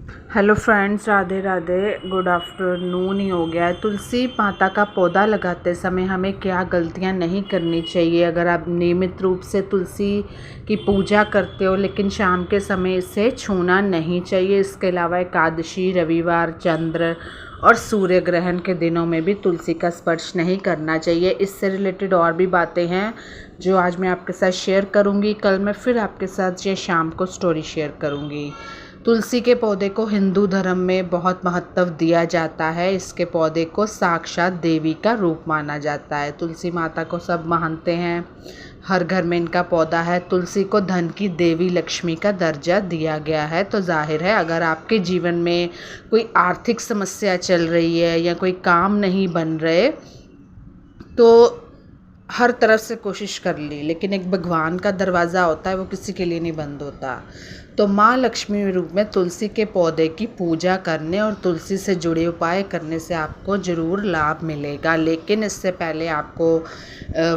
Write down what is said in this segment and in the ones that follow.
Hello friends, Radhe Radhe. Good afternoon ही हो गया है। तुलसी माता का पौधा लगाते समय हमें क्या गलतियां नहीं करनी चाहिए। अगर आप नियमित रूप से तुलसी की पूजा करते हो लेकिन शाम के समय इसे छूना नहीं चाहिए। इसके अलावा एकादशी, रविवार, चंद्र और सूर्य ग्रहण के दिनों में भी तुलसी का स्पर्श नहीं करना चाहिए। इससे रिलेटेड और भी बातें हैं जो आज मैं आपके साथ शेयर करूंगी। कल मैं फिर आपके साथ ये शाम को स्टोरी शेयर करूंगी। तुलसी के पौधे को हिंदू धर्म में बहुत महत्व दिया जाता है। इसके पौधे को साक्षात देवी का रूप माना जाता है। तुलसी माता को सब मानते हैं, हर घर में इनका पौधा है। तुलसी को धन की देवी लक्ष्मी का दर्जा दिया गया है। तो जाहिर है अगर आपके जीवन में कोई आर्थिक समस्या चल रही है या कोई काम नहीं बन रहे तो हर तरफ से कोशिश कर ली, लेकिन एक भगवान का दरवाज़ा होता है, वो किसी के लिए नहीं बंद होता। तो माँ लक्ष्मी के रूप में तुलसी के पौधे की पूजा करने और तुलसी से जुड़े उपाय करने से आपको ज़रूर लाभ मिलेगा। लेकिन इससे पहले आपको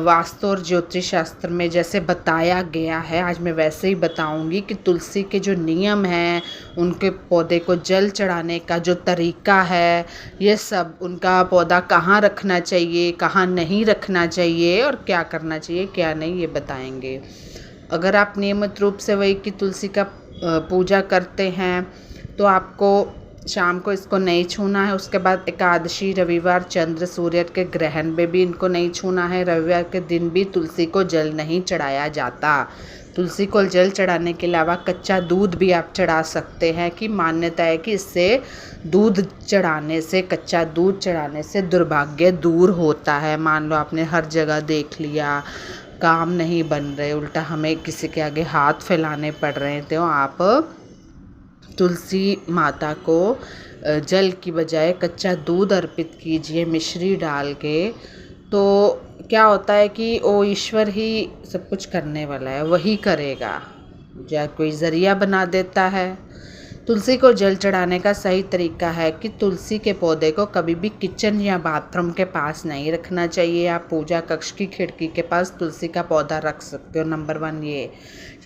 वास्तु और ज्योतिष शास्त्र में जैसे बताया गया है, आज मैं वैसे ही बताऊंगी कि तुलसी के जो नियम हैं, उनके पौधे को जल चढ़ाने का जो तरीका है, ये सब, उनका पौधा कहाँ रखना चाहिए, कहाँ नहीं रखना चाहिए और क्या करना चाहिए क्या नहीं, ये बताएंगे। अगर आप नियमित रूप से वही की तुलसी का पूजा करते हैं तो आपको शाम को इसको नहीं छूना है। उसके बाद एकादशी, रविवार, चंद्र सूर्य के ग्रहण में भी इनको नहीं छूना है। रविवार के दिन भी तुलसी को जल नहीं चढ़ाया जाता। तुलसी को जल चढ़ाने के अलावा कच्चा दूध भी आप चढ़ा सकते हैं। कि मान्यता है कि इससे दूध चढ़ाने से, कच्चा दूध चढ़ाने से दुर्भाग्य दूर होता है। मान लो आपने हर जगह देख लिया, काम नहीं बन रहे, उल्टा हमें किसी के आगे हाथ फैलाने पड़ रहे हैं, तो आप तुलसी माता को जल की बजाय कच्चा दूध अर्पित कीजिए मिश्री डाल के। तो क्या होता है कि वो ईश्वर ही सब कुछ करने वाला है, वही करेगा, या कोई ज़रिया बना देता है। तुलसी को जल चढ़ाने का सही तरीका है कि तुलसी के पौधे को कभी भी किचन या बाथरूम के पास नहीं रखना चाहिए। आप पूजा कक्ष की खिड़की के पास तुलसी का पौधा रख सकते हो। नंबर 1 ये।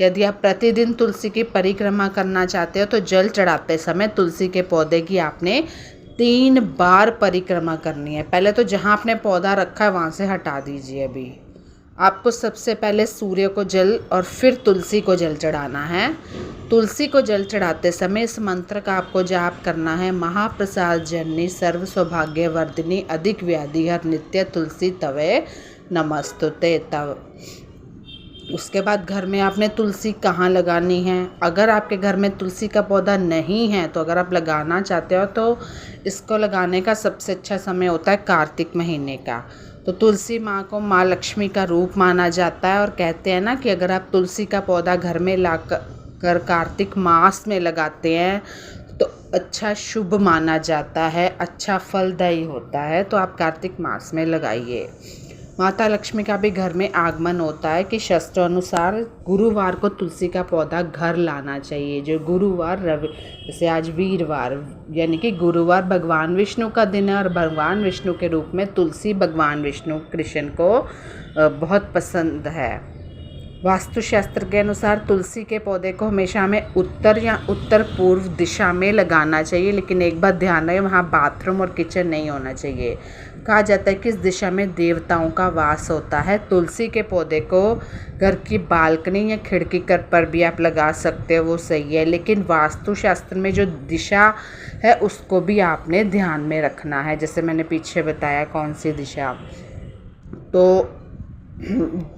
यदि आप प्रतिदिन तुलसी की परिक्रमा करना चाहते हो तो जल चढ़ाते समय तुलसी के पौधे की आपने 3 बार परिक्रमा करनी है। पहले तो जहाँ आपने पौधा रखा है वहाँ से हटा दीजिए। अभी आपको सबसे पहले सूर्य को जल और फिर तुलसी को जल चढ़ाना है। तुलसी को जल चढ़ाते समय इस मंत्र का आपको जाप करना है। महाप्रसाद जननी सर्व सौभाग्य वर्धिनी अधिक व्याधि हर नित्य तुलसी तवे नमस्तुते। तव उसके बाद घर में आपने तुलसी कहाँ लगानी है। अगर आपके घर में तुलसी का पौधा नहीं है तो अगर आप लगाना चाहते हो तो इसको लगाने का सबसे अच्छा समय होता है कार्तिक महीने का। तो तुलसी माँ को माँ लक्ष्मी का रूप माना जाता है और कहते हैं ना कि अगर आप तुलसी का पौधा घर में ला कर कार्तिक मास में लगाते हैं तो अच्छा शुभ माना जाता है, अच्छा फलदायी होता है। तो आप कार्तिक मास में लगाइए। माता लक्ष्मी का भी घर में आगमन होता है कि शास्त्रों अनुसार गुरुवार को तुलसी का पौधा घर लाना चाहिए। जो गुरुवार, जैसे आज वीरवार, यानी कि गुरुवार भगवान विष्णु का दिन है और भगवान विष्णु के रूप में तुलसी भगवान विष्णु कृष्ण को बहुत पसंद है। वास्तुशास्त्र के अनुसार तुलसी के पौधे को हमेशा हमें उत्तर या उत्तर पूर्व दिशा में लगाना चाहिए। लेकिन एक बात ध्यान रहे, वहाँ बाथरूम और किचन नहीं होना चाहिए। कहा जाता है कि इस दिशा में देवताओं का वास होता है। तुलसी के पौधे को घर की बालकनी या खिड़की पर भी आप लगा सकते हो, वो सही है। लेकिन वास्तुशास्त्र में जो दिशा है उसको भी आपने ध्यान में रखना है, जैसे मैंने पीछे बताया कौन सी दिशा। तो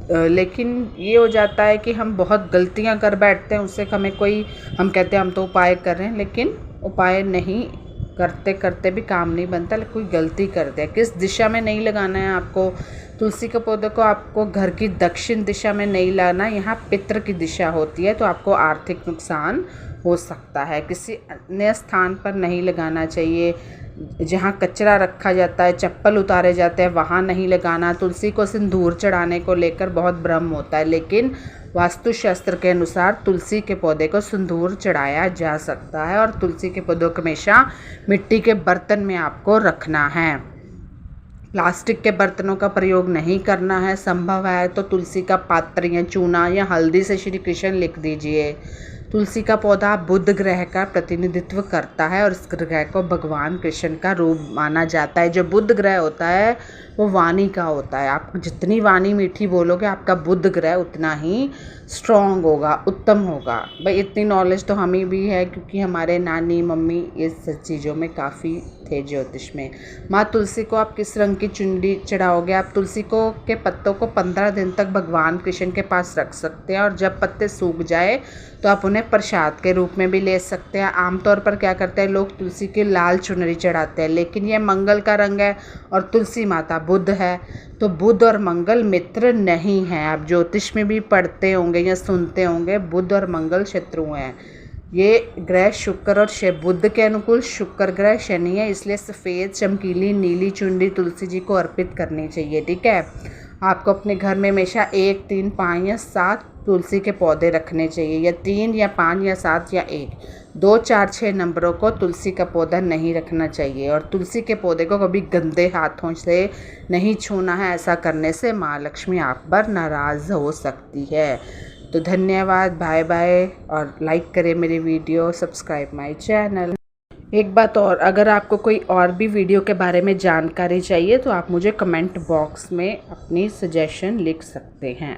लेकिन ये हो जाता है कि हम बहुत गलतियां कर बैठते हैं, उससे हमें कोई, हम कहते हैं हम तो उपाय कर रहे हैं, लेकिन उपाय नहीं करते करते भी काम नहीं बनता। कोई गलती करते हैं। किस दिशा में नहीं लगाना है आपको तुलसी के पौधे को? आपको घर की दक्षिण दिशा में नहीं लाना, यहाँ पितृ की दिशा होती है, तो आपको आर्थिक नुकसान हो सकता है। किसी अन्य स्थान पर नहीं लगाना चाहिए। जहाँ कचरा रखा जाता है, चप्पल उतारे जाते हैं, वहाँ नहीं लगाना। तुलसी को सिंदूर चढ़ाने को लेकर बहुत भ्रम होता है, लेकिन वास्तुशास्त्र के अनुसार तुलसी के पौधे को सिंदूर चढ़ाया जा सकता है। और तुलसी के पौधों को हमेशा मिट्टी के बर्तन में आपको रखना है। प्लास्टिक के बर्तनों का प्रयोग नहीं करना है। संभव है तो तुलसी का पात्र या चूना या हल्दी से श्री कृष्ण लिख दीजिए। तुलसी का पौधा बुध ग्रह का प्रतिनिधित्व करता है और इस ग्रह को भगवान कृष्ण का रूप माना जाता है। जो बुध ग्रह होता है वो वाणी का होता है। आप जितनी वाणी मीठी बोलोगे आपका बुध ग्रह उतना ही स्ट्रॉन्ग होगा, उत्तम होगा। भाई इतनी नॉलेज तो हमें भी है क्योंकि हमारे नानी मम्मी इस चीज़ों में काफ़ी थे ज्योतिष में। माँ तुलसी को आप किस रंग की चुनरी चढ़ाओगे? आप तुलसी को के पत्तों को 15 दिन तक भगवान कृष्ण के पास रख सकते हैं और जब पत्ते सूख जाए तो आप उन्हें प्रसाद के रूप में भी ले सकते हैं। आमतौर पर क्या करते हैं लोग, तुलसी की लाल चुनरी चढ़ाते हैं, लेकिन यह मंगल का रंग है और तुलसी माता बुध है, तो बुध और मंगल मित्र नहीं हैं। आप ज्योतिष में भी पढ़ते होंगे या सुनते होंगे, बुध और मंगल शत्रु हैं। ये ग्रह शुक्र और बुध के अनुकूल शुक्र ग्रह शनि है, इसलिए सफ़ेद चमकीली नीली चुनरी तुलसी जी को अर्पित करनी चाहिए। ठीक है, आपको अपने घर में हमेशा 1, 3, 5 या 7 तुलसी के पौधे रखने चाहिए, या 3 या 5 या 7 या 1, 2, 4, 6 नंबरों को तुलसी का पौधा नहीं रखना चाहिए। और तुलसी के पौधे को कभी गंदे हाथों से नहीं छूना है, ऐसा करने से माँ लक्ष्मी आप पर नाराज़ हो सकती है। तो धन्यवाद, बाय बाय, और लाइक करें मेरी वीडियो, सब्सक्राइब माय चैनल। एक बात और, अगर आपको कोई और भी वीडियो के बारे में जानकारी चाहिए तो आप मुझे कमेंट बॉक्स में अपनी सजेशन लिख सकते हैं।